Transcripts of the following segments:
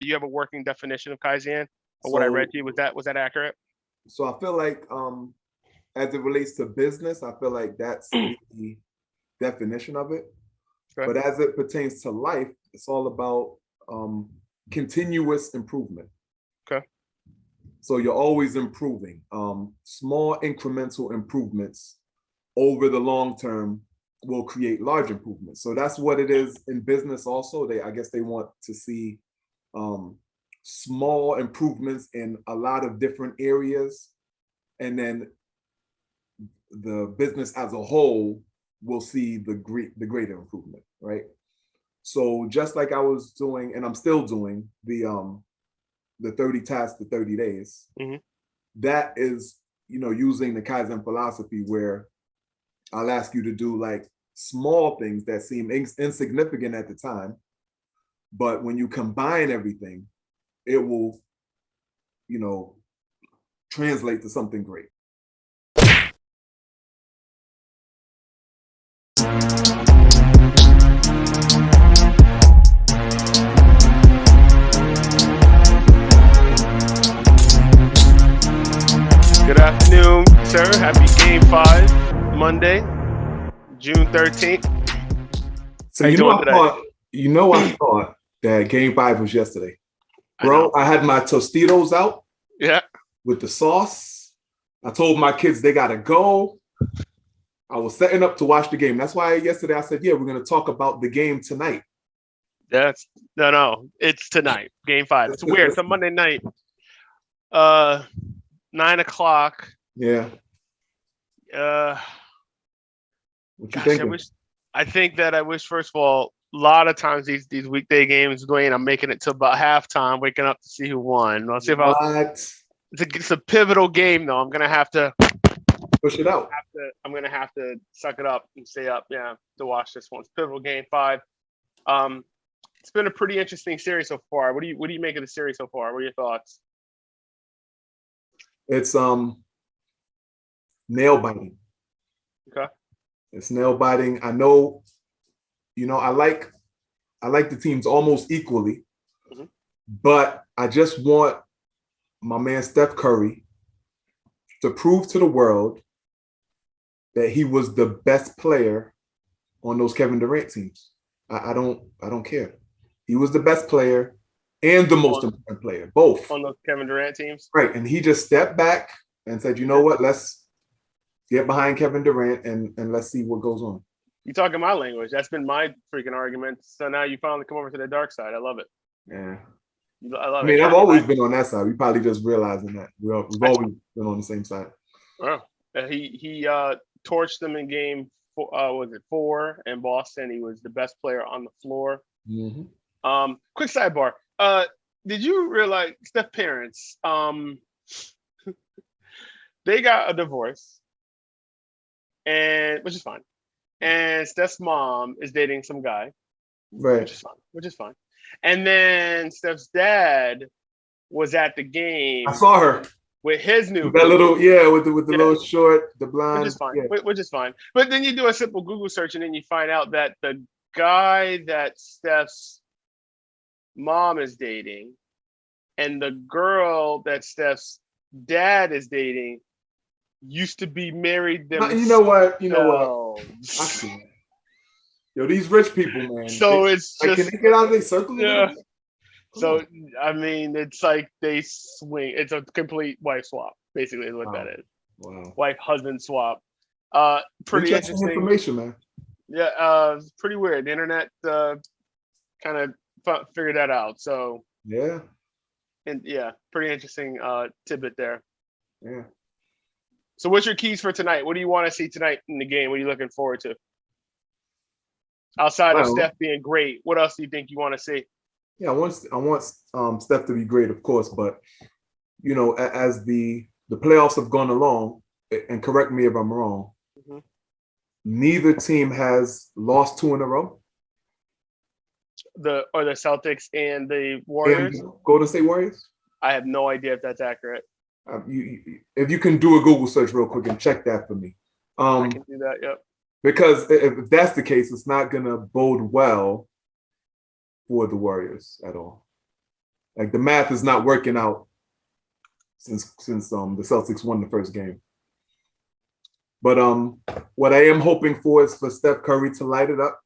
you have a working definition of Kaizen? Or what I read So to you, was that accurate? so I feel like as it relates to business, I feel like that's the definition of it. Okay. But as it pertains to life, it's all about um, continuous improvement. Okay. So you're always improving. Small incremental improvements over the long term will create large improvements. So that's what it is in business. Also, I guess they want to see um, small improvements in a lot of different areas, and then the business as a whole will see the greater improvement, right? So just like I was doing, and I'm still doing the 30 tasks to 30 days, Mm-hmm. that is, using the Kaizen philosophy where I'll ask you to do like small things that seem insignificant at the time, but when you combine everything, it will, you know, translate to something great. Good afternoon, sir. Happy Game 5, Monday, June 13th. So How you doing today? I thought that Game 5 was yesterday, I know. bro. I had my Tostitos out Yeah. with the sauce. I told my kids they gotta go. I was setting up to watch the game. That's why yesterday I said, yeah, we're gonna talk about the game tonight. That's no. It's tonight, Game 5. It's weird. It's a Monday night. Uh, 9 o'clock. Yeah. Uh, What you gosh, thinking? I think that I wish, first of all, a lot of times these weekday games, Dwayne, I'm making it to about halftime, waking up to see who won. I'll see if I'll. What? It's a pivotal game, though. I'm gonna have to. Push it out. I'm gonna have to suck it up and stay up, yeah, to watch this one. It's pivotal Game 5. Um, it's been a pretty interesting series so far. What do you make of the series so far? What are your thoughts? It's nail biting. Okay. It's nail biting. I know, I like the teams almost equally, Mm-hmm. but I just want my man Steph Curry to prove to the world that he was the best player on those Kevin Durant teams. I don't care. He was the best player and the most On important player, both. on those Kevin Durant teams. Right. And he just stepped back and said, you know Yeah. what, let's get behind Kevin Durant and let's see what goes on. You talking my language? That's been my freaking argument. So now you finally come over to the dark side. I love it. Yeah. I I love it. mean, I've I mean, always been on that side. We probably just realizing that. We've I, always been on the same side. oh, he torched them in game four, was it 4 in Boston. He was the best player on the floor. Mm-hmm. Quick sidebar. Did you realize Steph's parents? They got a divorce, and which is fine. And Steph's mom is dating some guy, Right. which is fine. Which is fine. And then Steph's dad was at the I game saw her with his new with that boo. little, yeah, with the Yeah, little short, the which blonde. is fine. Yeah. Which is fine. But then you do a simple Google search, and then you find out that the guy that Steph's mom is dating and the girl that Steph's dad is dating used to be married You know what? I themselves. can't. Yo, these rich people, man. So it's Like, can just, they get out of their circle a little yeah. bit? Come So on. I mean, it's like they swing. It's a complete wife swap, basically, is what that Wow. is. Wow. Wife husband swap. Pretty Interesting interesting. information, man. Yeah, it's pretty weird. The internet kind of figured that out. So, Yeah. and yeah, pretty interesting tidbit there. Yeah. So, what's your keys for tonight? What do you want to see tonight in the game? What are you looking forward to? Outside of Well, Steph being great, what else do you think you want to see? yeah, I want Steph to be great, of course, but as the playoffs have gone along, and correct me if I'm wrong, Mm-hmm. neither team has lost 2 in a row. The Celtics and the And Warriors. Golden State Warriors. I have no idea if that's accurate. If you can do a Google search real quick and check that for me, I can do that. Yep. because if that's the case, it's not going to bode well for the Warriors at all. Like the math is not working out since the Celtics won the first game. But what I am hoping for is for Steph Curry to light it up.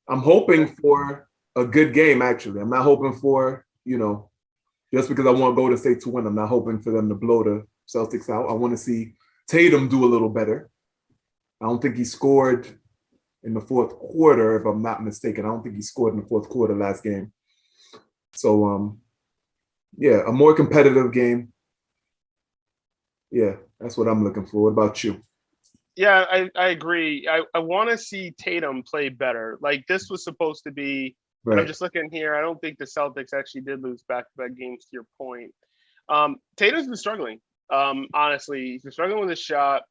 I'm hoping for a good game, actually. I'm not hoping for, just because I want Golden State to win, I'm not hoping for them to blow the Celtics out. I want to see Tatum do a little better. I don't think he scored in the fourth quarter, if I'm not mistaken. I don't think he scored in the fourth quarter last game. So, yeah, a more competitive game. Yeah, that's what I'm looking for. What about you? Yeah, I agree. I want to see Tatum play better. Like this was supposed to be, and I'm Right. just looking here. I don't think the Celtics actually did lose back-to-back games. To your point, Tatum's been struggling. Honestly, he's been struggling with his shot.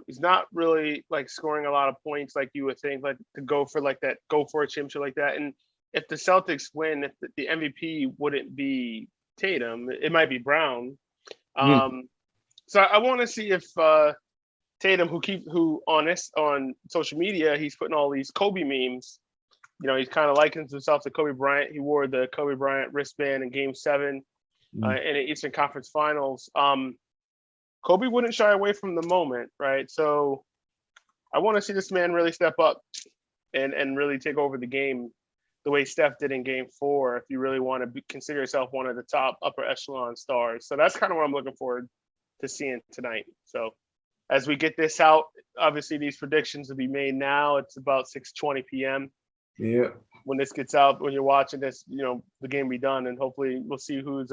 He's not really like scoring a lot of points like you would think, like to go for like that, go for a championship like that. And if the Celtics win, if the MVP wouldn't be Tatum, it might be Brown. Mm. So I want to see if Tatum, who on social media, he's putting all these Kobe memes. He's kind of likens himself to Kobe Bryant. He wore the Kobe Bryant wristband in Game 7 Mm. in the Eastern Conference Finals. Kobe wouldn't shy away from the moment, right? So I want to see this man really step up and really take over the game the way Steph did in Game 4. If you really want to consider yourself one of the top upper echelon stars, so that's kind of what I'm looking forward to seeing tonight. So as we get this out, obviously these predictions will be made now. It's about 6:20 p.m. Yeah. when this gets out. When you're watching this, the game be done, and hopefully we'll see whose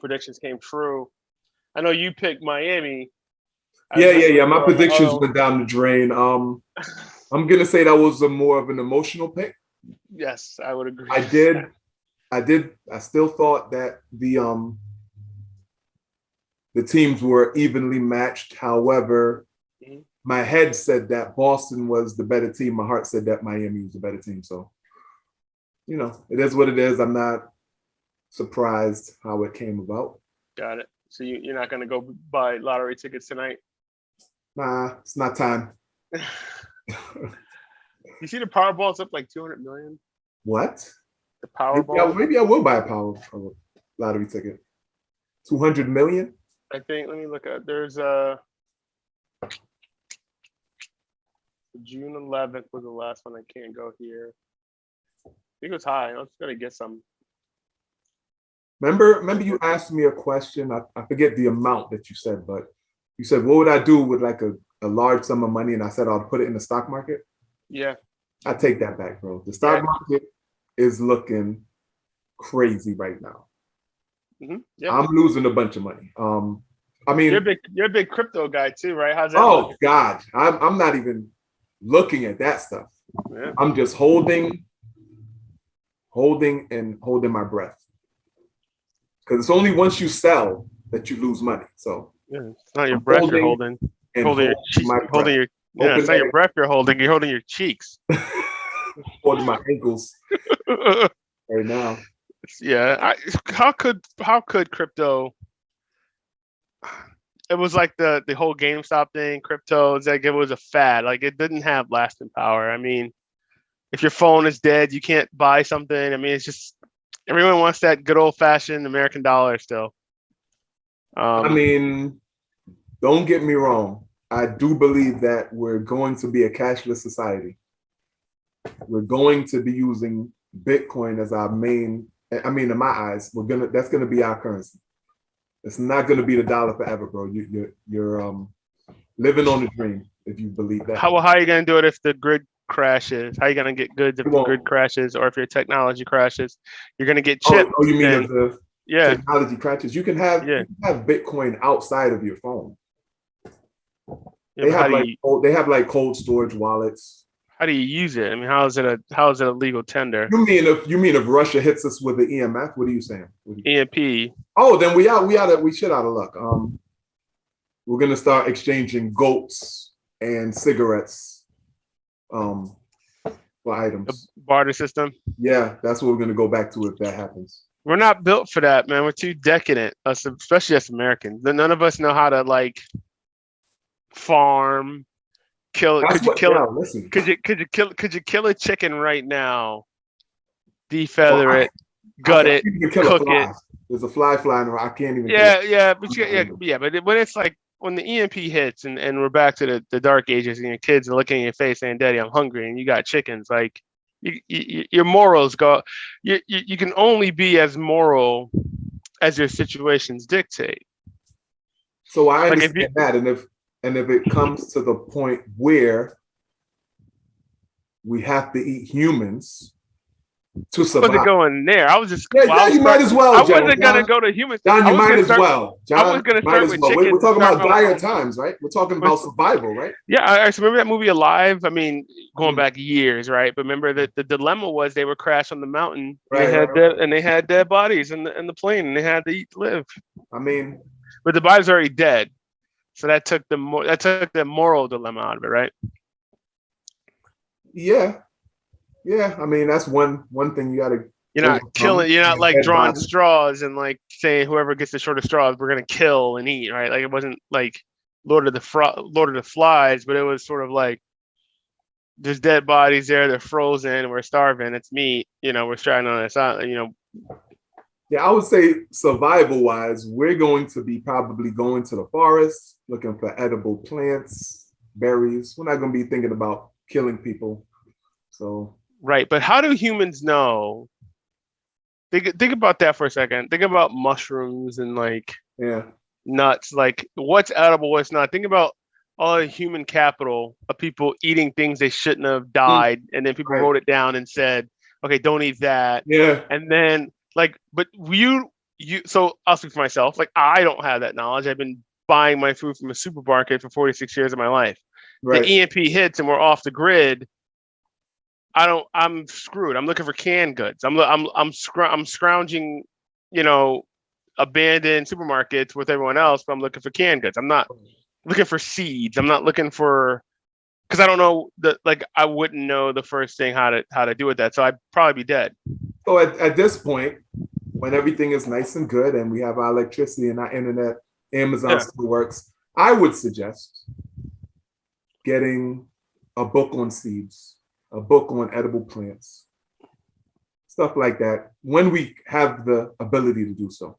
predictions came true. I know you picked Miami. Yeah. My predictions went down the drain. I'm gonna say that was a more of an emotional pick. Yes, I would agree. I still thought that the teams were evenly matched. However, my head said that Boston was the better team. My heart said that Miami was the better team. So, it is what it is. I'm not surprised how it came about. Got it. So you're not going to go buy lottery tickets tonight? Nah, it's not time. You see the Powerball's up like 200 million? What? The Powerball? Maybe I will buy a lottery ticket. 200 million? I think, let me look at, there's June 11th was the last one. I can't go here. I think it was high. I was going to get some. Remember you asked me a question. I forget the amount that you said, but you said, what would I do with like a large sum of money? And I said, I'll put it in the stock market. Yeah. I take that back, bro. The stock market is looking crazy right now. Mm-hmm. Yeah. I'm losing a bunch of money. I mean, you're a big crypto guy too, right? How's that? Oh God, I'm not even looking at that stuff. Yeah. I'm just holding my breath. Because it's only once you sell that you lose money. So yeah, it's not your breath you're holding. Holding your cheeks. Holding your it's not your breath you're holding. You're holding your cheeks. Holding my ankles right now. Yeah. How could crypto? It was like the whole GameStop thing. Crypto, it's like it was a fad. Like it didn't have lasting power. I mean, if your phone is dead, you can't buy something. I mean, it's just everyone wants that good old fashioned American dollar still. I mean, don't get me wrong. I do believe that we're going to be a cashless society. We're going to be using Bitcoin as our main. I mean, in my eyes, that's gonna be our currency. It's not gonna be the dollar forever, bro. You're living on a dream if you believe that. How are you gonna do it if the grid crashes? How are you gonna get goods if the grid crashes, or if your technology crashes? You're gonna get chipped. Oh, you mean if the technology crashes? You can have Bitcoin outside of your phone. They have like cold storage wallets. How do you use it? I mean, how is it a legal tender? You mean if Russia hits us with the EMF? What are you saying? EMP. Oh, then we shit out of luck. We're gonna start exchanging goats and cigarettes for items. The barter system. Yeah, that's what we're gonna go back to if that happens. We're not built for that, man. We're too decadent, especially as Americans. None of us know how to like farm. Could you kill a chicken right now defeather it, gut I it, can't even kill a cook it. fly. There's a fly flying around. I can't even kill Yeah, it. yeah, but but when it's like when the EMP hits and we're back to the dark ages and your kids are looking in your face saying, "Daddy, I'm hungry," and you got chickens, like your morals go. You can only be as moral as your situations dictate. So I Like if you understand that, and if it comes to the point where we have to eat humans to wasn't survive. going there. I was just Yeah, well, I John, was you might as well, I John. wasn't gonna go to humans. John, I you was might gonna as start. well. I was John, gonna might start as with well. chickens We're and talking start about my dire world. times, right? We're talking about survival, right? Yeah, I remember that movie Alive. I mean, going Mm. back years, right? But remember that the dilemma was they were crashed on the mountain and Right, right, right. they had dead bodies in the plane and they had to eat to live. I mean, But the body's already dead. So that took the moral dilemma out of it, right? yeah, yeah. I mean, that's one thing you got to You're not overcome. killing, you're not like Dead drawing body. straws and like saying whoever gets the shortest straws, we're gonna kill and eat, right? Like it wasn't like Lord of the Flies, but it was sort of like there's dead bodies there, they're frozen, we're starving, it's meat, we're stranded on this island, Yeah, I would say survival wise, we're going to be probably going to the forest looking for edible plants, berries. We're not going to be thinking about killing people. So, right. But how do humans know? Think about that for a second. Think about mushrooms and like yeah, nuts, like what's edible, what's not. Think about all the human capital of people eating things they shouldn't have died, and then people right. wrote it down and said, "Okay, don't eat that." Yeah, And then like, but you. So I'll speak for myself. Like I don't have that knowledge. I've been buying my food from a supermarket for 46 years of my life. The right. EMP hits and we're off the grid. I'm screwed. I'm looking for canned goods. I'm scrounging, you know, abandoned supermarkets with everyone else, but I'm looking for canned goods. I'm not looking for seeds. I'm not looking for because I don't know I wouldn't know the first thing how to do with that. So I'd probably be dead. So at this point, when everything is nice and good and we have our electricity and our internet, Amazon Yeah. still works, I would suggest getting a book on seeds, a book on edible plants, stuff like that, when we have the ability to do so.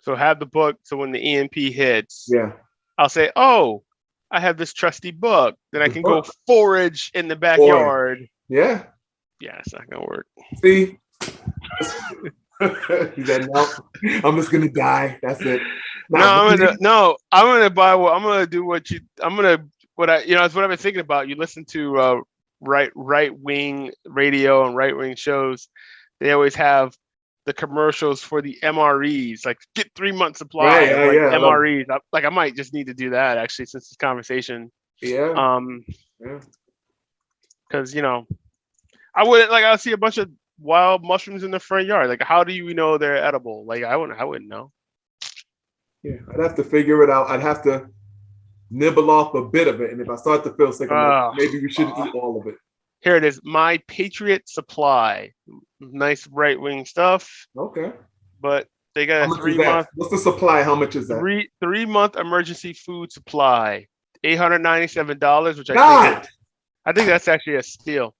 So have the book. So when the EMP hits, Yeah. I'll say, "Oh, I have this trusty book. Then I The can book. go forage in the backyard." Yeah. Yeah, it's not gonna work. See? He said, no, I'm just gonna die. That's it. I'm gonna buy what I'm gonna do what you I'm gonna what I it's what I've been thinking about. You listen to right wing radio and right wing shows, they always have the commercials for the MREs, like get 3 months supply Right, of like yeah, MREs. I might just need to do that actually since this conversation. yeah. Yeah. Because I wouldn't I'll see a bunch of wild mushrooms in the front yard. Like, how do you know they're edible? Like, I wouldn't know. Yeah, I'd have to figure it out. I'd have to nibble off a bit of it, and if I start to feel sick, I'm like, maybe we shouldn't eat all of it. Here it is, My Patriot Supply. Nice right wing stuff. Okay. But they got How a much is that? 3 month. What's the supply? How much is that? 3 month emergency food supply. $897, which God! I think that's actually a steal.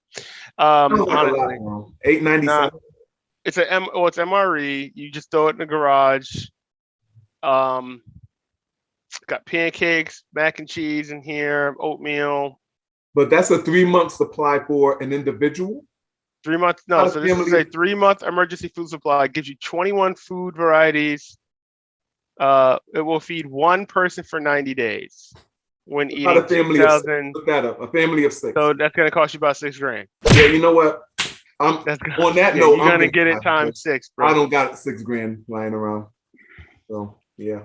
Honestly, $897. It's it's MRE. You just throw it in the garage. Got pancakes, mac and cheese in here, oatmeal. But that's a 3 month supply for an individual. 3 months. No, so this is a 3 month emergency food supply. It gives you 21 food varieties. It will feed one person for 90 days. When eating About a family 2,000. Look that up. A family of 6. So that's gonna cost you about $6,000. Yeah, you know what? On that note, you're gonna get it times 6, bro. I don't got $6,000 lying around. So yeah.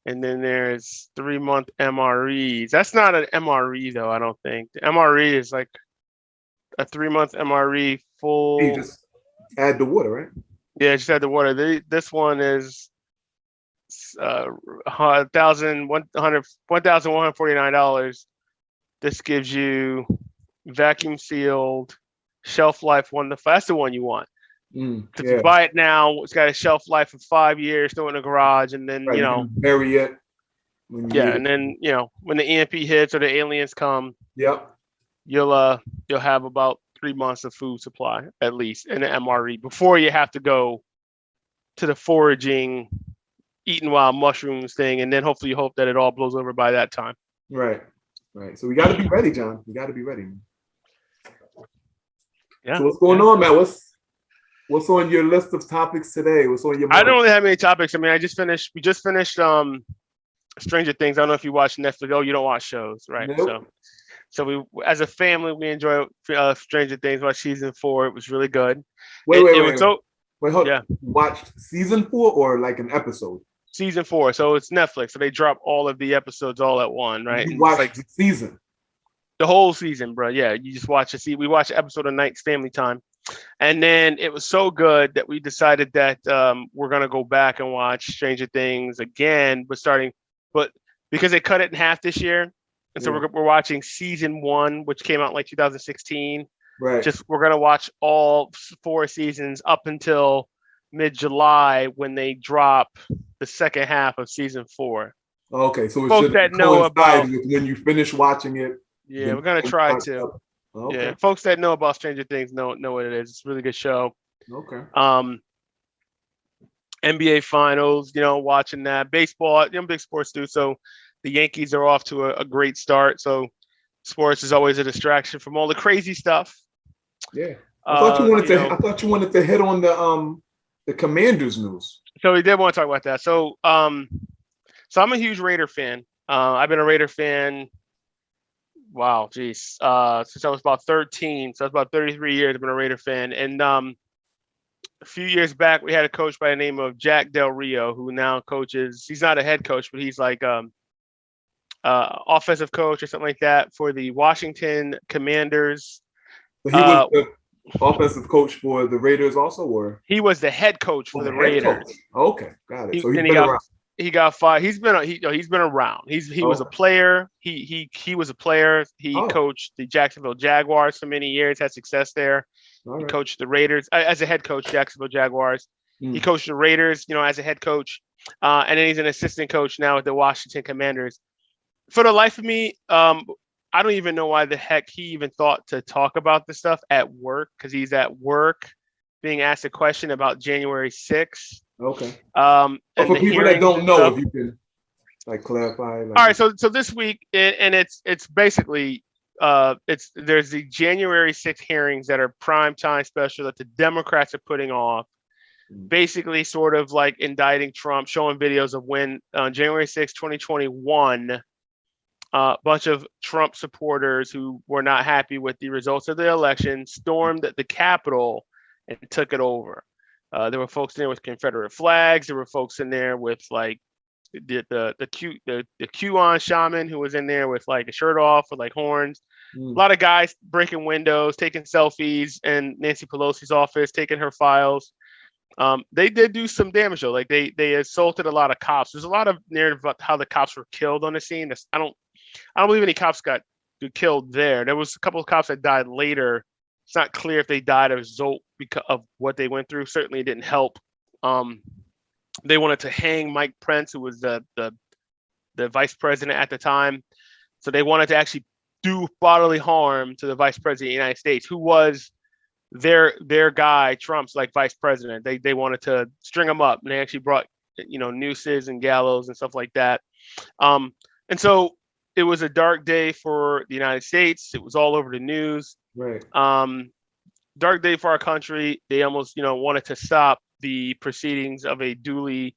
And then there's 3 month MREs. That's not an MRE though, I don't think. The MRE is like a 3 month MRE full. You just add the water, right? Yeah, just add the water. This one is $1,149. This gives you vacuum sealed, shelf life 1 to 5. That's the one you want. If you buy it now, it's got a shelf life of 5 years, throw it in the garage, and then right, you can bury it. And then when the EMP hits or the aliens come, yep, you'll have about 3 months of food supply at least in the MRE before you have to go to the foraging, eating wild mushrooms thing, and then hopefully you hope that it all blows over by that time. Right. So we got to be ready, John. We got to be ready. Man. Yeah. So what's going on, man? What's on your list of topics today? What's on your mind? I don't really have many topics. I mean, we just finished Stranger Things. I don't know if you watch Netflix. Oh, you don't watch shows, right? Nope. So we, as a family, we enjoy Stranger Things. Watched season 4. It was really good. Wait, hold. Yeah. Watched season 4 or like an episode? Season 4. So it's Netflix. So they drop all of the episodes all at one, right? You watched the season. The whole season, bro. Yeah, you just watch it. We watch an episode a night, family time. And then it was so good that we decided that we're gonna go back and watch Stranger Things again, but because they cut it in half this year, and so we're watching season 1, which came out in like 2016. Right. We're gonna watch all 4 seasons up until mid-July when they drop the second half of season 4. Okay, so it folks should that know about when you finish watching it. Yeah, we're gonna try to. Okay. Yeah, folks that know about Stranger Things know what it is. It's a really good show. Okay. NBA Finals, watching that. Baseball, I'm a big sports dude, so the Yankees are off to a great start. So sports is always a distraction from all the crazy stuff. Yeah. I thought you wanted to hit on the Commanders news. So we did want to talk about that. So I'm a huge Raider fan. I've been a Raider fan. Wow, geez. Since I was about 13, so that's about 33 years. I've been a Raider fan, and a few years back, we had a coach by the name of Jack Del Rio, who now coaches. He's not a head coach, but he's like offensive coach or something like that for the Washington Commanders. So he was the offensive coach for the Raiders, also, or he was the head coach for the Raiders. Coach. Okay, got it. So he got fired. He's been around. He was a player. He was a player. He coached the Jacksonville Jaguars for many years. Had success there. He coached the Raiders as a head coach. Jacksonville Jaguars. He coached the Raiders, as a head coach, and then he's an assistant coach now with the Washington Commanders. For the life of me, I don't even know why the heck he even thought to talk about this stuff at work, because he's at work being asked a question about January 6th. Okay. And for people that don't know, if you can clarify. All right. So this week, and it's basically there's the January 6th hearings that are prime time special that the Democrats are putting off, basically sort of like indicting Trump, showing videos of when on January 6th, 2021, a bunch of Trump supporters who were not happy with the results of the election stormed the Capitol and took it over. There were folks in there with Confederate flags. There were folks in there with like the QAnon shaman who was in there with like a shirt off with like horns. A lot of guys breaking windows, taking selfies in Nancy Pelosi's office, taking her files. They did do some damage though. Like they assaulted a lot of cops. There's a lot of narrative about how the cops were killed on the scene. I don't believe any cops got killed there. There was a couple of cops that died later. It's not clear if they died as a result because of what they went through. Certainly it didn't help. They wanted to hang Mike Pence, who was the vice president at the time. So they wanted to actually do bodily harm to the vice president of the United States, who was their guy, Trump's like vice president. They wanted to string him up, and they actually brought nooses and gallows and stuff like that. And so it was a dark day for the United States. It was all over the news. Right. Dark day for our country. They almost, wanted to stop the proceedings of a duly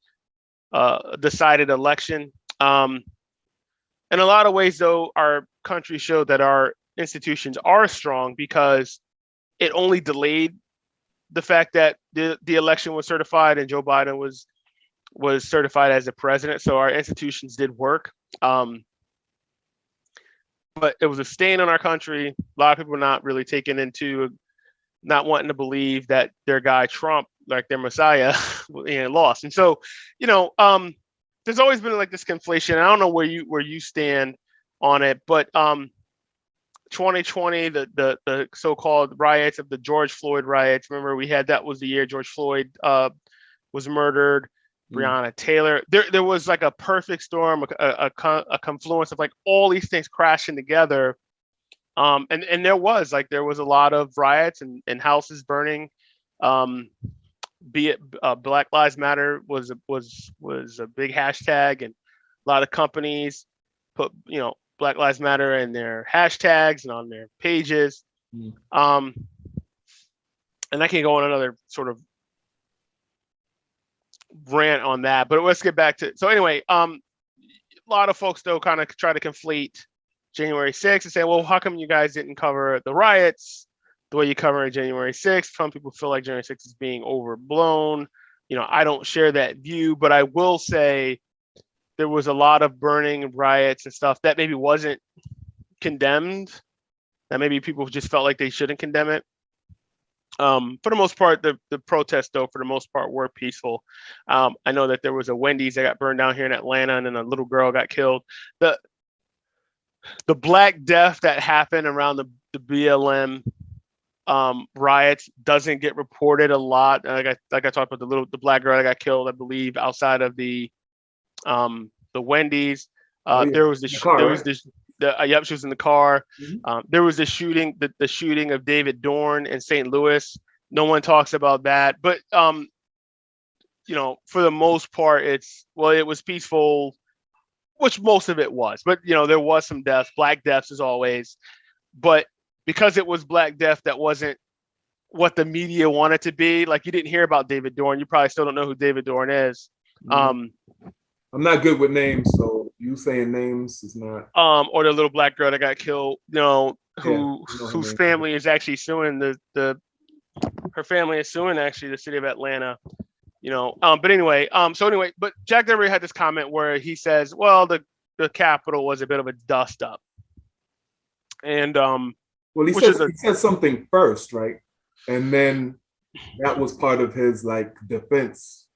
decided election. In a lot of ways, though, our country showed that our institutions are strong because it only delayed the fact that the election was certified and Joe Biden was certified as the president. So our institutions did work. But it was a stain on our country. A lot of people were not really not wanting to believe that their guy Trump, like their Messiah, lost. And so, there's always been like this conflation. I don't know where you stand on it, but 2020, the so-called riots of the George Floyd riots. Remember, that was the year George Floyd was murdered. Breonna Taylor. There was like a perfect storm, a confluence of like all these things crashing together And there was a lot of riots and houses burning. Be it Black Lives Matter was a big hashtag, and a lot of companies put Black Lives Matter in their hashtags and on their pages. Mm. And I can go on another sort of rant on that, but let's get back to. So anyway, a lot of folks though kind of try to conflate January 6th and say, well, how come you guys didn't cover the riots the way you cover January 6th? Some people feel like January 6th is being overblown. I don't share that view, but I will say there was a lot of burning riots and stuff that maybe wasn't condemned, that maybe people just felt like they shouldn't condemn it. For the most part, the protests, though, for the most part, were peaceful. I know that there was a Wendy's that got burned down here in Atlanta, and then a little girl got killed. The Black Death that happened around the BLM riots doesn't get reported a lot. Like I talked about the Black girl that got killed, I believe, outside of the Wendy's. There was she was in the car. Mhm. There was the shooting of David Dorn in St. Louis. No one talks about that, but for the most part, it was peaceful, which most of it was. But there was some deaths, Black deaths as always. But because it was Black death, that wasn't what the media wanted to be. Like, you didn't hear about David Dorn. You probably still don't know who David Dorn is. I'm not good with names, so you saying names is not. Or the little Black girl that got killed, whose family is actually suing her family is suing actually the city of Atlanta. But anyway, but Jack Del Rio had this comment where he says, well, the Capitol was a bit of a dust up. And well, he said something first, right? And then that was part of his defense.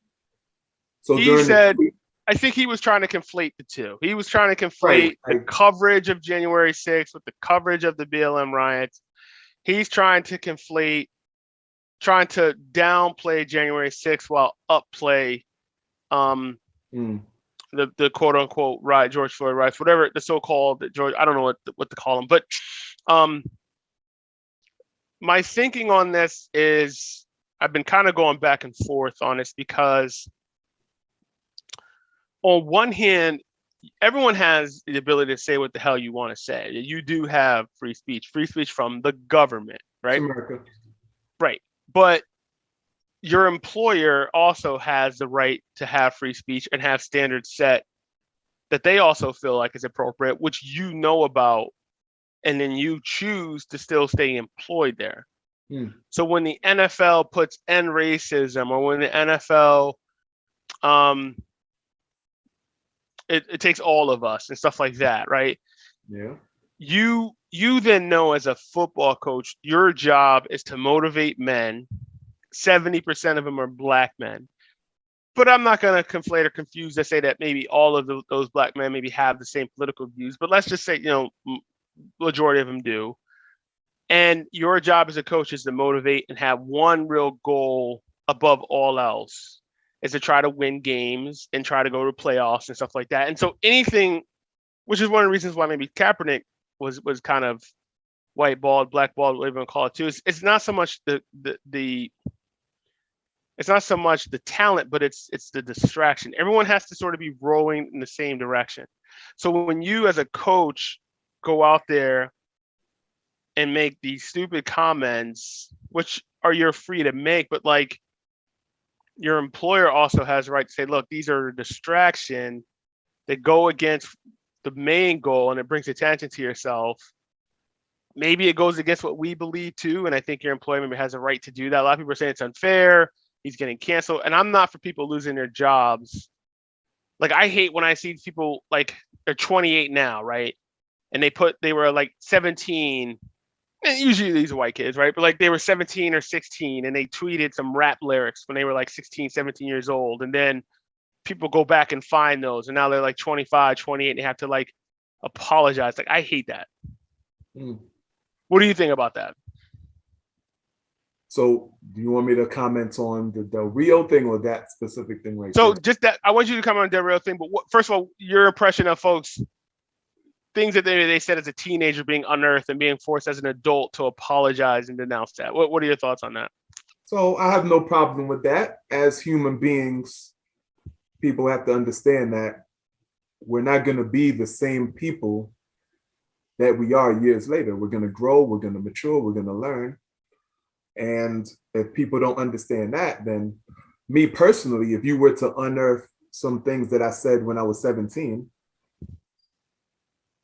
So he said, I think he was trying to conflate the two. He was trying to conflate the coverage of January 6th with the coverage of the BLM riots. He's trying to downplay January 6th while upplay the quote unquote riot, George Floyd riots, whatever the so-called George. I don't know what to call them, but my thinking on this is I've been kind of going back and forth on this because on one hand, everyone has the ability to say what the hell you want to say. You do have free speech from the government, right? America. Right. But your employer also has the right to have free speech and have standards set that they also feel like is appropriate, which you know about, and then you choose to still stay employed there. So when the NFL puts end racism, or when the NFL it takes all of us and stuff like that, right? Yeah. You then know, as a football coach, your job is to motivate men. 70% of them are Black men. But I'm not going to conflate or confuse to say that maybe all of those Black men maybe have the same political views, but let's just say, majority of them do. And your job as a coach is to motivate and have one real goal above all else, is to try to win games and try to go to playoffs and stuff like that. And so anything, which is one of the reasons why maybe Kaepernick was kind of whiteballed, blackballed, whatever you want to call it too. It's not so much it's not so much the talent, but it's the distraction. Everyone has to sort of be rowing in the same direction. So when you as a coach go out there and make these stupid comments, which you're free to make, but like, your employer also has the right to say, look, these are a distraction that go against the main goal, and it brings attention to yourself. Maybe it goes against what we believe too, and I think your employer maybe has a right to do that. A lot of people are saying it's unfair, he's getting canceled, and I'm not for people losing their jobs. Like, I hate when I see people, like, they're 28 now, right? And they were like 17, and usually these are white kids, right? But like, they were 17 or 16 and they tweeted some rap lyrics when they were like 16, 17 years old. And then people go back and find those, and now they're like 25, 28, and they have to like apologize. Like, I hate that. What do you think about that? So do you want me to comment on the Del Rio thing or that specific thing right So there? just that, I want you to comment on the Del Rio thing, but first of all, your impression of folks things that they said as a teenager being unearthed and being forced as an adult to apologize and denounce that. What are your thoughts on that? So I have no problem with that. As human beings, people have to understand that we're not going to be the same people that we are years later. We're going to grow, we're going to mature, we're going to learn. And if people don't understand that, then me personally, if you were to unearth some things that I said when I was 17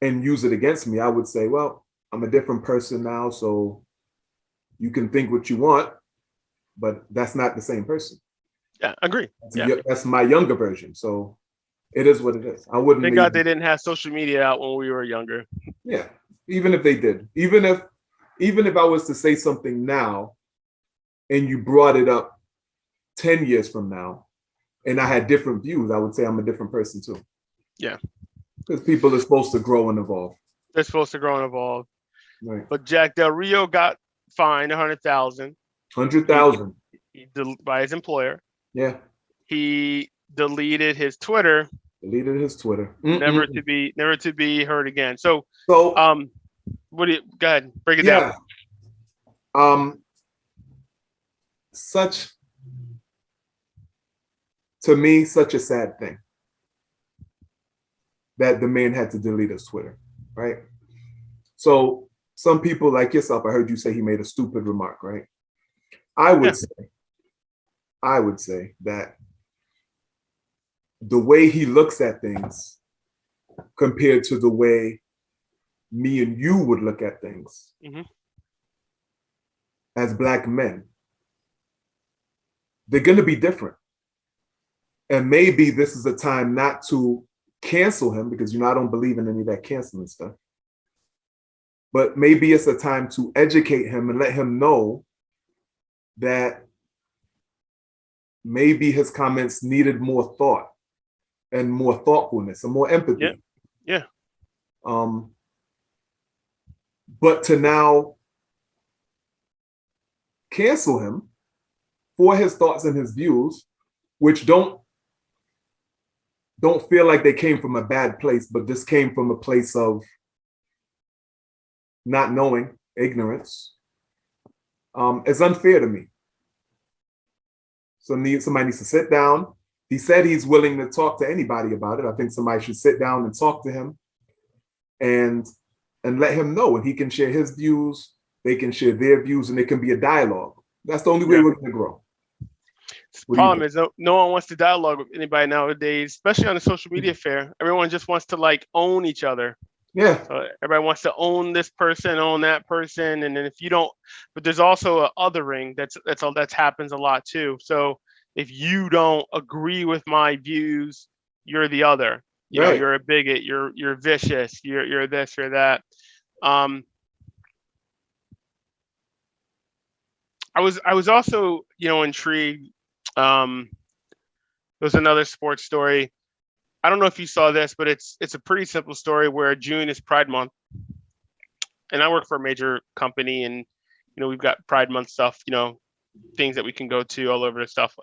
and use it against me, I would say, well, I'm a different person now, so you can think what you want, but that's not the same person. Yeah, agree. That's my younger version. So it is what it is. I wouldn't. Thank God they didn't have social media out when we were younger. Yeah, even if they did, even if I was to say something now, and you brought it up 10 years from now, and I had different views, I would say I'm a different person too. Yeah, because people are supposed to grow and evolve. They're supposed to grow and evolve. Right. But Jack Del Rio got fined $100,000. $100,000 by his employer. Yeah. He deleted his Twitter. Never to be heard again. So what do you go ahead, break it down? To me, such a sad thing that the man had to delete his Twitter, right? So some people like yourself, I heard you say he made a stupid remark, right? I would say that the way he looks at things compared to the way me and you would look at things as Black men, they're going to be different. And maybe this is a time not to cancel him because, I don't believe in any of that canceling stuff. But maybe it's a time to educate him and let him know that maybe his comments needed more thought and more thoughtfulness and more empathy. Yeah. But to now cancel him for his thoughts and his views, which don't feel like they came from a bad place, but this came from a place of not knowing, ignorance, is unfair to me. So somebody needs to sit down. He said he's willing to talk to anybody about it. I think somebody should sit down and talk to him and let him know, and he can share his views, they can share their views, and it can be a dialogue. That's the only way we're going to grow. The problem is no one wants to dialogue with anybody nowadays, especially on the social media fair. Everyone just wants to own each other. Yeah. So everybody wants to own this person, own that person, and then if you don't, but there's also a othering that happens a lot too. So if you don't agree with my views, you're the other. You know, you're a bigot. You're vicious. You're this or that. I was also intrigued. There's another sports story. I don't know if you saw this, but it's a pretty simple story where June is Pride Month, and I work for a major company, and we've got Pride Month stuff, things that we can go to all over the stuff,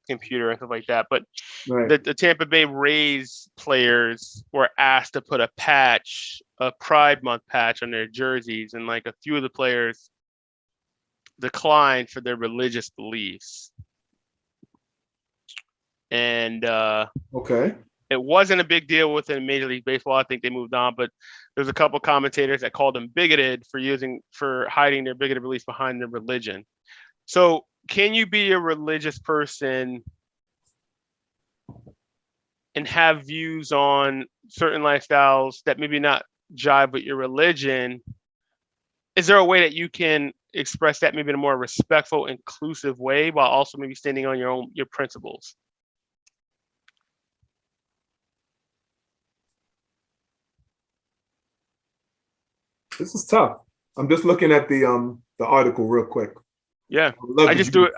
computer and stuff like that. But the Tampa Bay Rays players were asked to put a Pride Month patch on their jerseys, and a few of the players declined for their religious beliefs. And it wasn't a big deal within Major League Baseball. I think they moved on, but there's a couple commentators that called them bigoted for hiding their bigoted beliefs behind their religion. So can you be a religious person and have views on certain lifestyles that maybe not jive with your religion? Is there a way that you can express that maybe in a more respectful, inclusive way while also maybe standing on your principles? This is tough. I'm just looking at the article real quick. Yeah, I just threw it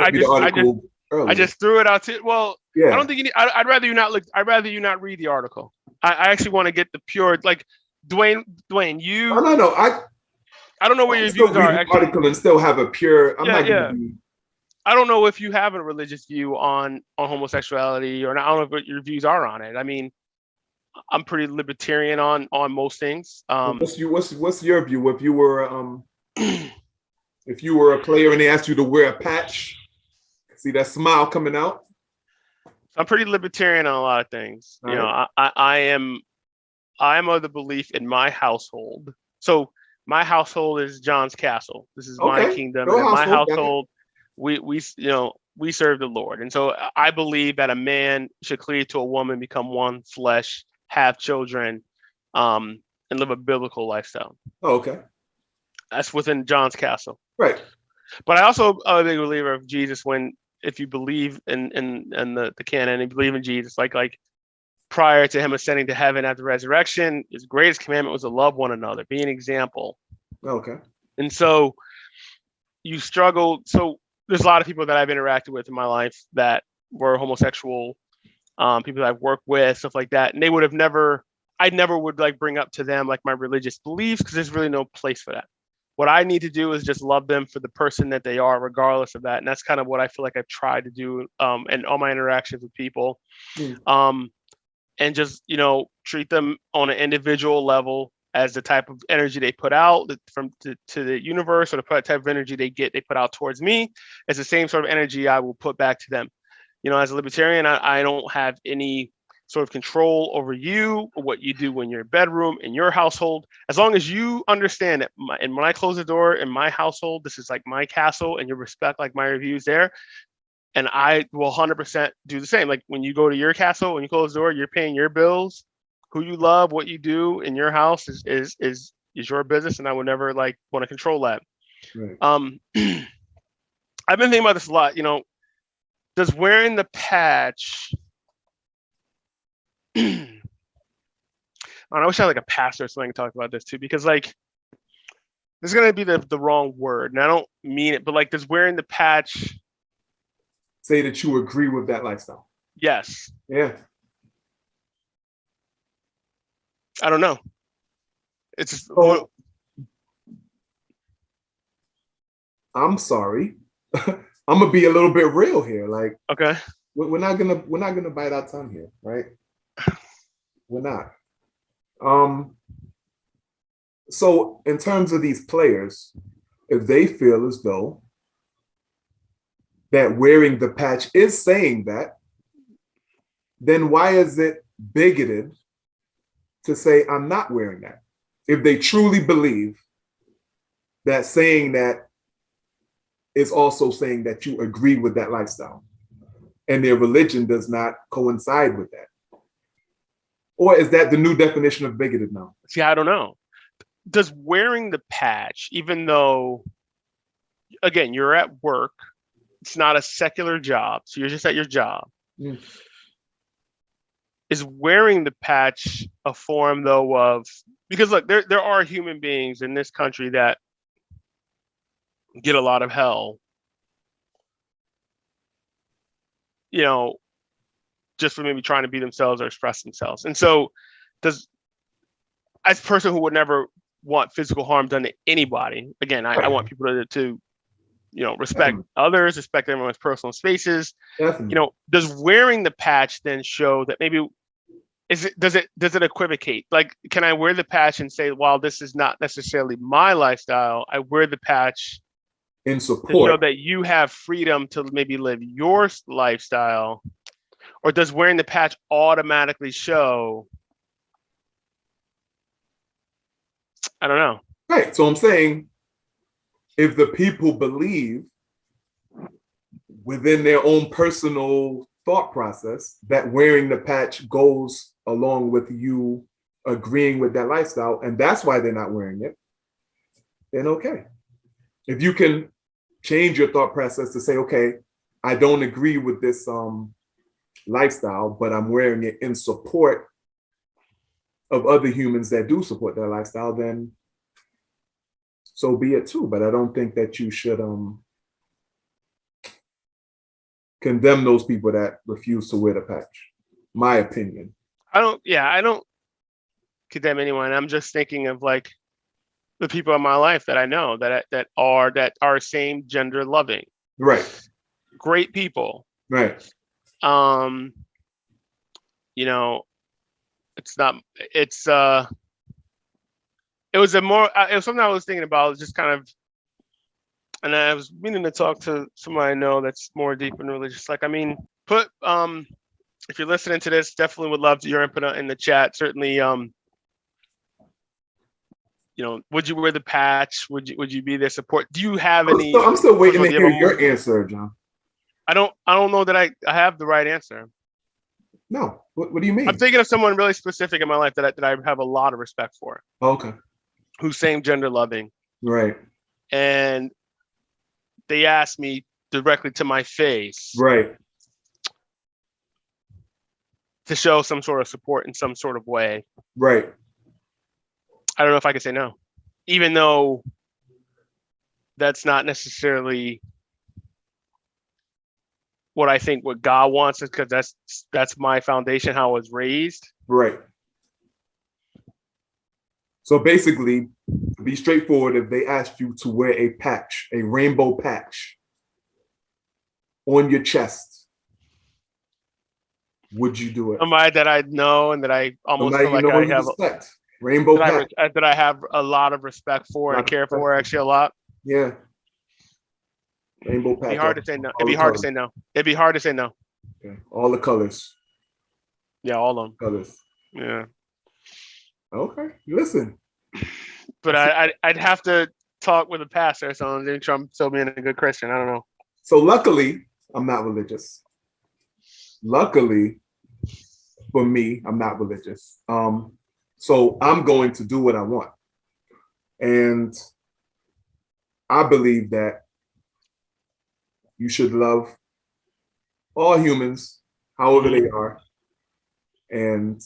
out to. Well, yeah. I don't think you need. I'd rather you not look. I'd rather you not read the article. I actually want to get the pure Dwayne. You. No. I don't know where your views are. Actually, article and still have a pure. I don't know if you have a religious view on homosexuality or not. I don't know what your views are on it. I mean, I'm pretty libertarian on most things. What's your view? If you were a player and they asked you to wear a patch, see that smile coming out? I'm pretty libertarian on a lot of things. All You know, right. I am of the belief in my household. So my household is John's castle. This is my Okay. kingdom, and Go in my household. Got it. household, we serve the Lord. And so I believe that a man should cleave to a woman, become one flesh, have children, and live a biblical lifestyle. Oh, okay. That's within John's castle. Right. But I also am a big believer of Jesus. When if you believe in the canon and you believe in Jesus, like prior to him ascending to heaven at the resurrection, his greatest commandment was to love one another, be an example. Okay. And so you struggle. So there's a lot of people that I've interacted with in my life that were homosexual, people that I've worked with, stuff like that. And they would have never, I never would like bring up to them like my religious beliefs, because there's really no place for that. What I need to do is just love them for the person that they are, regardless of that. And that's kind of what I feel like I've tried to do, in all my interactions with people. Um, and just treat them on an individual level as the type of energy they put out to the universe, or the type of energy they put out towards me, it's the same sort of energy I will put back to them. As a libertarian, I don't have any sort of control over you or what you do in your bedroom, in your household, as long as you understand that and when I close the door in my household, this is like my castle, and you respect like my reviews there. And I will 100% do the same. Like when you go to your castle, when you close the door, you're paying your bills. Who you love, what you do in your house is your business, and I would never like want to control that. Right. I've been thinking about this a lot. Does wearing the patch? I wish I had like a pastor or something to talk about this too, because like this is gonna be the wrong word, and I don't mean it, but like, does wearing the patch say that you agree with that lifestyle? Yes. Yeah. I don't know. It's just, I'm sorry. I'm gonna be a little bit real here. Like, okay, we're not gonna bite our tongue here, right? We're not. So in terms of these players, if they feel as though that wearing the patch is saying that, then why is it bigoted to say I'm not wearing that? If they truly believe that saying that is also saying that you agree with that lifestyle, and their religion does not coincide with that. Or is that the new definition of bigoted now? See, I don't know. Does wearing the patch, even though, again, you're at work, it's not a secular job, so you're just at your job. Is wearing the patch a form, though, of, because look, there are human beings in this country that get a lot of hell, just for maybe trying to be themselves or express themselves. And so, as a person who would never want physical harm done to anybody, again, I want people to respect others, respect everyone's personal spaces. Does wearing the patch then show that maybe does it equivocate? Like, can I wear the patch and say, while this is not necessarily my lifestyle, I wear the patch in support to show that you have freedom to maybe live your lifestyle? Or does wearing the patch automatically show? I don't know. Right. So I'm saying, if the people believe within their own personal thought process that wearing the patch goes along with you agreeing with that lifestyle, and that's why they're not wearing it, then okay. If you can change your thought process to say, okay, I don't agree with this lifestyle, but I'm wearing it in support of other humans that do support that lifestyle, then so be it too. But I don't think that you should condemn those people that refuse to wear the patch. My opinion. I don't condemn anyone. I'm just thinking of like the people in my life that I know that are same gender loving. Right. Great people. Right. It's not. It's It was it was something I was thinking about. Just kind of, and I was meaning to talk to somebody I know that's more deep in religious. Like, I mean, if you're listening to this, definitely would love your input in the chat. Certainly, would you wear the patch? Would you be their support? Do you have any? I'm still waiting to do you hear have a more- your answer, John. I don't know that I have the right answer. No, what do you mean? I'm thinking of someone really specific in my life that I have a lot of respect for, Okay, who's same gender loving, right, and they asked me directly to my face right. to show some sort of support in some sort of way. Right. I don't know if I could say no, even though that's not necessarily what I think what God wants, is because that's my foundation, how I was raised. Right. So basically, to be straightforward, if they asked you to wear a patch, a rainbow patch on your chest, would you do it? Somebody that I know and that I almost Somebody feel like you know I and have respect. Rainbow patch. that I have a lot of respect for and care for, actually a lot. Yeah. Rainbow patch. It'd be hard to say no. It'd be hard to say no. It'd be hard to say no. Yeah. All the colors. Yeah, all of them. Colors. Yeah. Okay. Listen. But I'd have to talk with a pastor or something. Make sure I'm still being a good Christian. I don't know. So luckily, I'm not religious. Luckily for me, I'm not religious. So I'm going to do what I want. And I believe that you should love all humans, however they are. And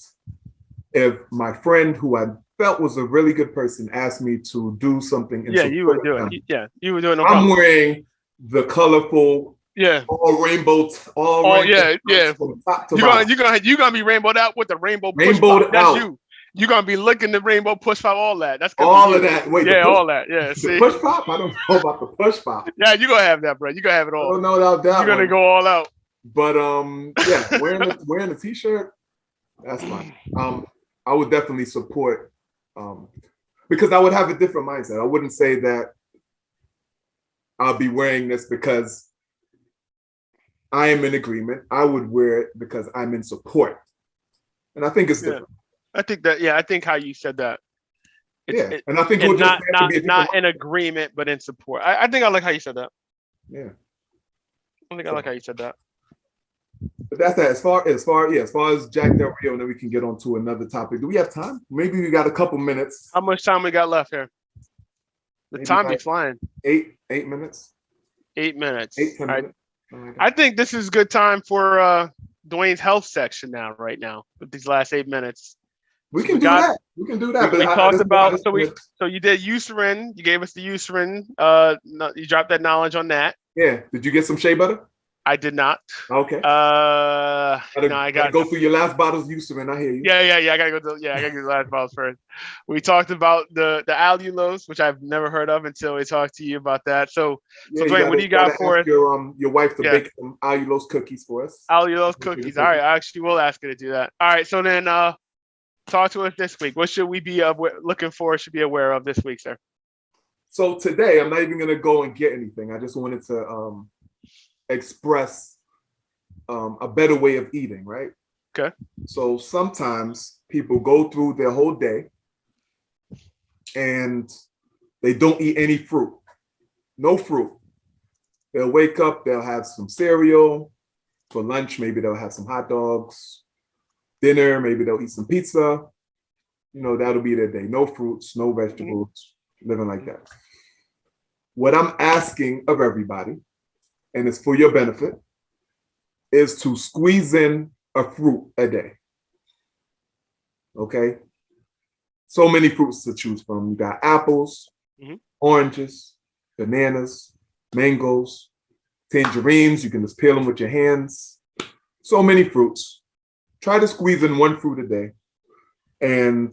if my friend who I felt was a really good person asked me to do something, you would do it. Yeah, you would do it. No I'm problem. wearing the colorful, all rainbow, from top to bottom. You're gonna be rainbowed out with the rainbow push Rainbowed pop. That's out. you. You're gonna be licking the rainbow push pop, all that. That's all of that. Wait, all that. Yeah, the see, push pop. I don't know about the push pop. Yeah, you're gonna have that, bro. You're gonna have it all. I don't know about that. You're gonna go all out. But yeah, wearing the t-shirt, that's fine. I would definitely support, because I would have a different mindset. I wouldn't say that I'll be wearing this because I am in agreement. I would wear it because I'm in support, and I think it's different. I think how you said that. And I think we'll just not in agreement, but in support. I think I like how you said that. Yeah. I like how you said that. But that's that. As far as Jack Del Rio, and then we can get on to another topic. Do we have time? Maybe we got a couple minutes. How much time we got left here? The time be flying. 8 minutes. 8 minutes. 8, 10 minutes. I think this is good time for Dwayne's health section right now with these last 8 minutes. We can do that. We can do that. We talked about so you did Eucerin. You gave us the Eucerin. You dropped that knowledge on that. Yeah. Did you get some shea butter? I did not. Okay. I got to go through your last bottles of Eucerin. I hear you. Yeah. I gotta go to the last bottles first. We talked about the allulose, which I've never heard of until we talked to you about that. So Dwayne, what do you got for us? Your wife to bake some allulose cookies for us. Allulose cookies. All right. I actually will ask her to do that. All right. So then, talk to us this week. What should we be looking for? Should be aware of this week, sir? So today, I'm not even gonna go and get anything. I just wanted to express a better way of eating, right? Okay. So sometimes people go through their whole day and they don't eat any fruit. No fruit. They'll wake up, they'll have some cereal. For lunch, maybe they'll have some hot dogs. Dinner, maybe they'll eat some pizza. That'll be their day. No fruits, no vegetables, living like that. What I'm asking of everybody, and it's for your benefit, is to squeeze in a fruit a day. Okay? So many fruits to choose from. You got apples, oranges, bananas, mangoes, tangerines. You can just peel them with your hands. So many fruits. Try to squeeze in one fruit a day, and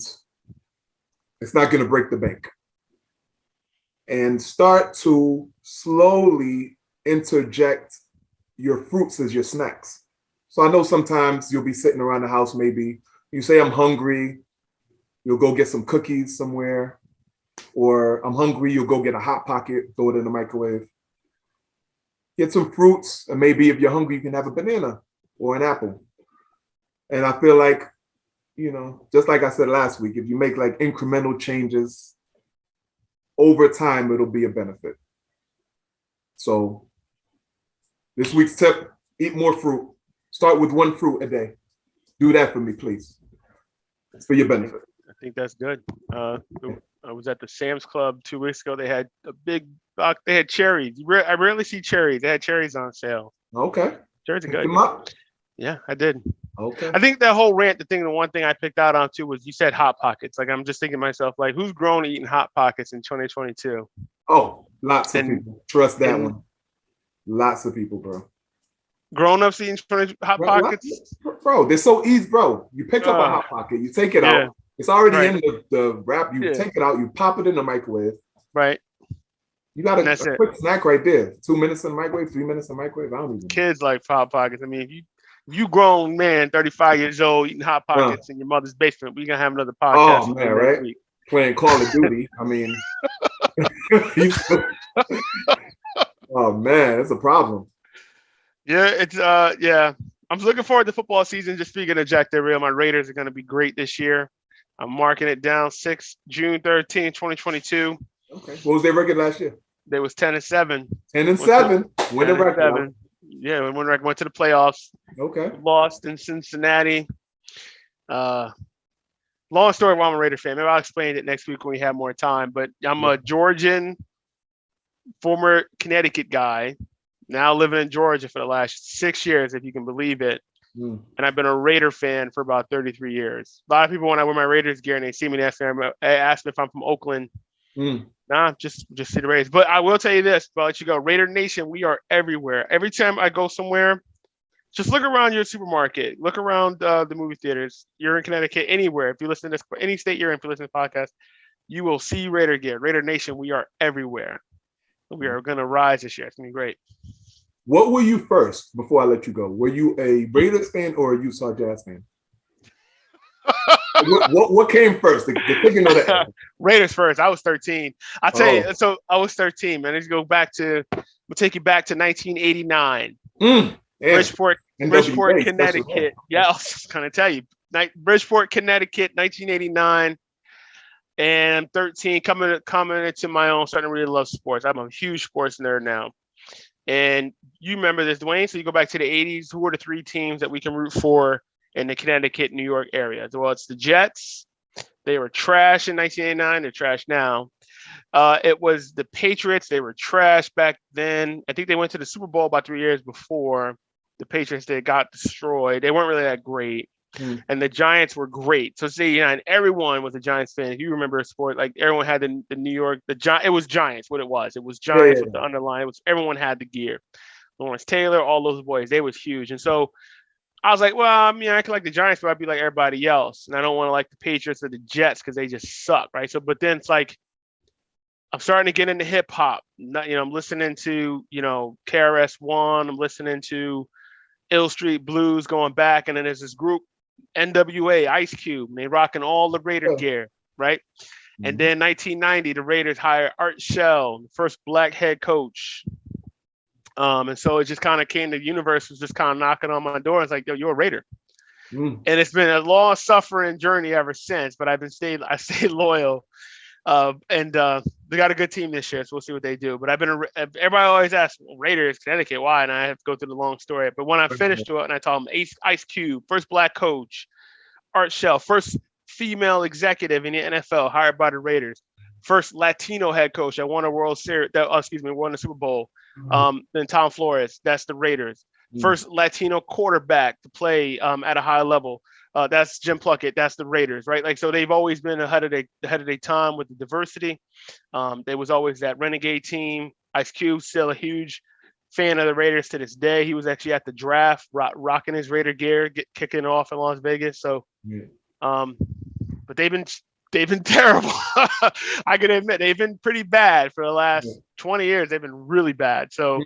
it's not going to break the bank. And start to slowly interject your fruits as your snacks. So I know sometimes you'll be sitting around the house, maybe You say I'm hungry, you'll go get some cookies somewhere, or I'm hungry, you'll go get a Hot Pocket, throw it in the microwave. Get some fruits, and maybe if you're hungry, you can have a banana or an apple. And I feel like, just like I said last week, if you make like incremental changes over time, it'll be a benefit. So this week's tip, eat more fruit. Start with 1 fruit a day. Do that for me, please. It's for your benefit. I think that's good. I was at the Sam's Club 2 weeks ago. They had a big box. They had cherries. I rarely see cherries. They had cherries on sale. Okay. Cherries are Pick good. them up. Yeah, I did. Okay. I think that whole rant, the one thing I picked out on too was you said Hot Pockets. Like I'm just thinking to myself, like who's grown eating Hot Pockets in 2022? Oh, lots of people. Trust that one. Lots of people, bro. Grown-ups eating Hot Pockets? Bro, they're so easy, bro. You pick up a Hot Pocket, you take it out. It's already in the wrap. You take it out, you pop it in the microwave. Right. You got a quick snack right there. 2 minutes in the microwave, 3 minutes in the microwave. I don't even know. Kids like Hot Pockets. I mean, if you grown man, 35 years old, eating Hot Pockets in your mother's basement, we're gonna have another podcast. Oh man, right? Week. Playing Call of Duty. I mean, oh man, it's a problem. Yeah, it's yeah. I'm looking forward to football season. Just speaking of Jack Del Rio, my Raiders are gonna be great this year. I'm marking it down. June 13, 2022. Okay. What was their record last year? They was 10-7. 10-7. Winning record. Yeah, winning record. Went to the playoffs. Okay. Lost in Cincinnati. Long story why I'm a Raider fan. Maybe I'll explain it next week when we have more time. But I'm a Georgian, former Connecticut guy, now living in Georgia for the last 6 years, if you can believe it. And I've been a Raider fan for about 33 years. A lot of people, when I wear my Raiders gear and they see me, they ask me if I'm from Oakland. Nah, just see the Raiders. But I will tell you this, but I'll let you go. Raider Nation, we are everywhere. Every time I go somewhere, just look around your supermarket, look around the movie theaters. You're in Connecticut, anywhere. If you listen to this, any state you're in, if you listen to the podcast, you will see Raider gear. Raider Nation, we are everywhere. We are going to rise this year. It's going to be great. What were you first before I let you go? Were you a Raiders fan or a Utah Jazz fan? what came first? The picking or the Raiders first. I was 13. I'll tell you. So I was 13, man. Let's go back to. We'll take you back to 1989. Bridgeport, Connecticut. Yeah, I was going to tell you. Bridgeport, Connecticut, 1989. And I'm 13, coming into my own, starting to really love sports. I'm a huge sports nerd now. And you remember this, Dwayne? So you go back to the 80s. Who are the 3 teams that we can root for in the Connecticut, New York area? Well, it's the Jets. They were trash in 1989. They're trash now. It was the Patriots. They were trash back then. I think they went to the Super Bowl about 3 years before. The Patriots, they got destroyed. They weren't really that great. And the Giants were great. So and everyone was a Giants fan. If you remember a sport, like everyone had the New York, it was Giants, what it was. It was Giants with the underline. Everyone had the gear. Lawrence Taylor, all those boys, they was huge. And so I was like, well, I mean, I can like the Giants, but I'd be like everybody else. And I don't want to like the Patriots or the Jets because they just suck, right? So, but then it's like, I'm starting to get into hip hop. I'm listening to, KRS-One. I'm listening to Ill Street Blues going back. And then there's this group, NWA, Ice Cube. And they rocking all the Raider gear, right? And then 1990, the Raiders hire Art Shell, the first black head coach. And so it just kind of came, the universe was just kind of knocking on my door. It's like, yo, you're a Raider. And it's been a long suffering journey ever since, but I stayed loyal. And they got a good team this year, so we'll see what they do. But everybody always asks, Raiders, Connecticut, why? And I have to go through the long story. But when I finished it, and I told them Ice Cube, first black coach, Art Shell, first female executive in the NFL hired by the Raiders, first Latino head coach that won a won the Super Bowl. Then Tom Flores, that's the Raiders. First Latino quarterback to play at a high level. That's Jim Plunkett. That's the Raiders, right? Like, so they've always been ahead of their time with the diversity. There was always that renegade team. Ice Cube, still a huge fan of the Raiders to this day. He was actually at the draft, rocking his Raider gear, kicking off in Las Vegas. So, but they've been terrible. I can admit they've been pretty bad for the last 20 years. They've been really bad. So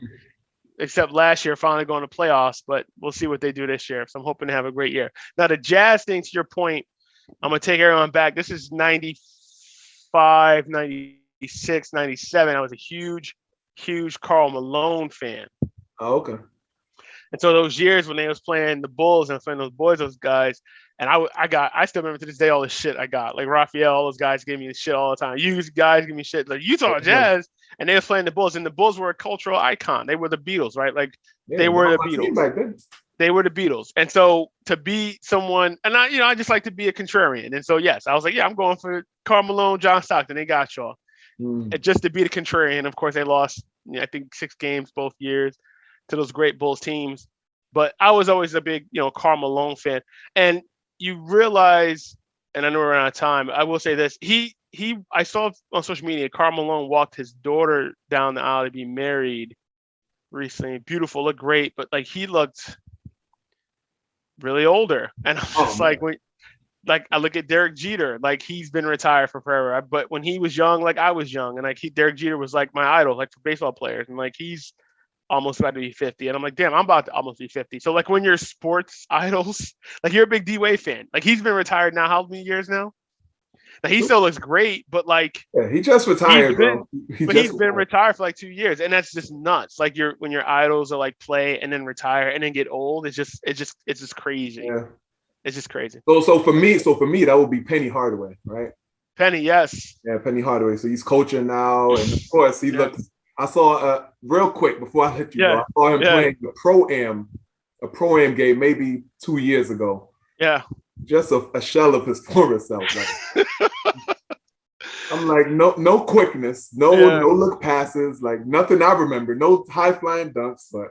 except last year finally going to playoffs, but we'll see what they do this year. So I'm hoping to have a great year. Now the Jazz thing, to your point, I'm going to take everyone back. This is 95, 96, 97. I was a huge Karl Malone fan. Oh, okay. And so those years when they was playing the Bulls and playing those guys, and I still remember to this day all the shit I got. Like Raphael, all those guys gave me the shit all the time. You guys give me shit. Like Utah Jazz, and they was playing the Bulls, and the Bulls were a cultural icon. They were the Beatles, right? Like they were the Beatles. Back then. They were the Beatles. And so to be someone, and I just like to be a contrarian. And so yes, I was like, yeah, I'm going for Karl Malone, John Stockton. They got y'all. And just to be the contrarian. Of course, they lost, I think 6 games both years to those great Bulls teams. But I was always a big, Karl Malone fan. And you realize, and I know we're out of time, I will say this. I saw on social media, Karl Malone walked his daughter down the aisle to be married recently. Beautiful, looked great, but like he looked really older. And I'm just like I look at Derek Jeter, like he's been retired for forever. But when he was young, like I was young, and like Derek Jeter was like my idol, like for baseball players, and like he's almost about to be 50. And I'm like, damn, I'm about to almost be 50. So like when you're sports idols, like you're a big D-Wade fan. Like he's been retired now, how many years now? Like he still looks great, but like he just retired, he's been retired for like 2 years, and that's just nuts. Like when your idols are like play and then retire and then get old, it's just crazy. Yeah. It's just crazy. So for me, that would be Penny Hardaway, right? Penny, yes. Yeah, Penny Hardaway. So he's coaching now, and of course he looks. I saw real quick before I let you go. I saw him playing a pro-am game maybe 2 years ago. Yeah, just a shell of his former self. Like, I'm like, no quickness, no look passes, like nothing I remember, no high flying dunks, but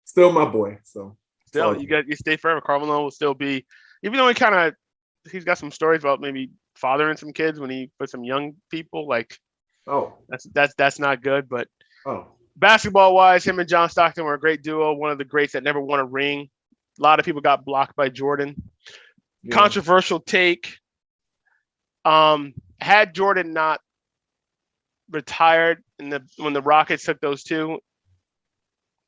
still my boy. So still, you stay forever. Karl Malone will still be, even though he's got some stories about maybe fathering some kids when he put some young people. Like, that's not good. But basketball wise, him and John Stockton were a great duo. One of the greats that never won a ring. A lot of people got blocked by Jordan. Yeah. Controversial take. Had Jordan not retired when the Rockets took those two,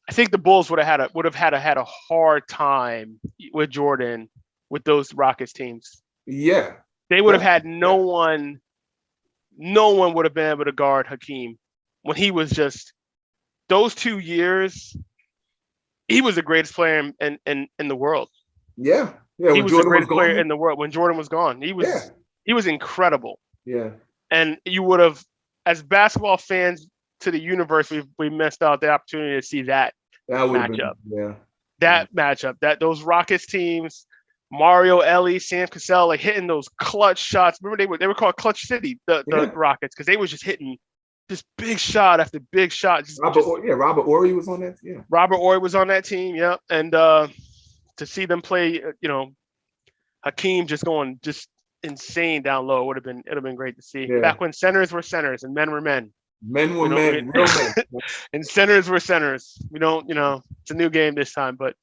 I think the Bulls would have had a hard time with Jordan with those Rockets teams. Yeah, they would have had no one would have been able to guard Hakeem when he was just those 2 years. He was the greatest player in the world. Yeah, he was the greatest player in the world when Jordan was gone. He was incredible. Yeah, and you would have, as basketball fans to the universe, we missed out the opportunity to see that matchup. Matchup, those Rockets teams, Mario Elie, Sam Cassell, like hitting those clutch shots. Remember they were called Clutch City, the Rockets, because they was just hitting this big shot after big shot. Robert Horry was on that. Yeah, Robert Horry was on that team. Yeah, and to see them play, Hakeem just going insane down low would have been great to see. Back when centers were centers and men were men. Men were men, real men. And centers were centers. We don't, it's a new game this time, but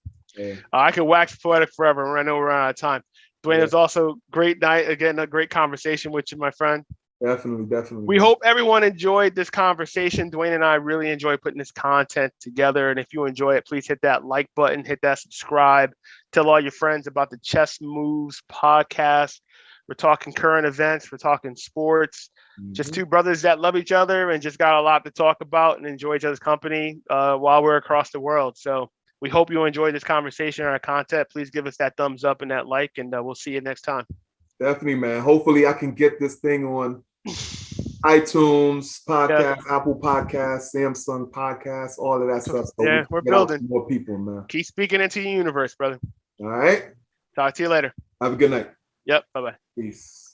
I could wax poetic forever. I know we're out of time. Dwayne, it's also great night. Again, a great conversation with you, my friend. Definitely. We hope everyone enjoyed this conversation. Dwayne and I really enjoy putting this content together. And if you enjoy it, please hit that like button, hit that subscribe. Tell all your friends about the Chess Moves podcast. We're talking current events. We're talking sports. Just two brothers that love each other and just got a lot to talk about and enjoy each other's company while we're across the world. So we hope you enjoyed this conversation or our content. Please give us that thumbs up and that like, and we'll see you next time. Definitely, man. Hopefully I can get this thing on iTunes podcast, Apple Podcasts, Samsung Podcasts, all of that stuff. So we're building more people, man. Keep speaking into the universe, brother. All right. Talk to you later. Have a good night. Yep. Bye-bye. Peace.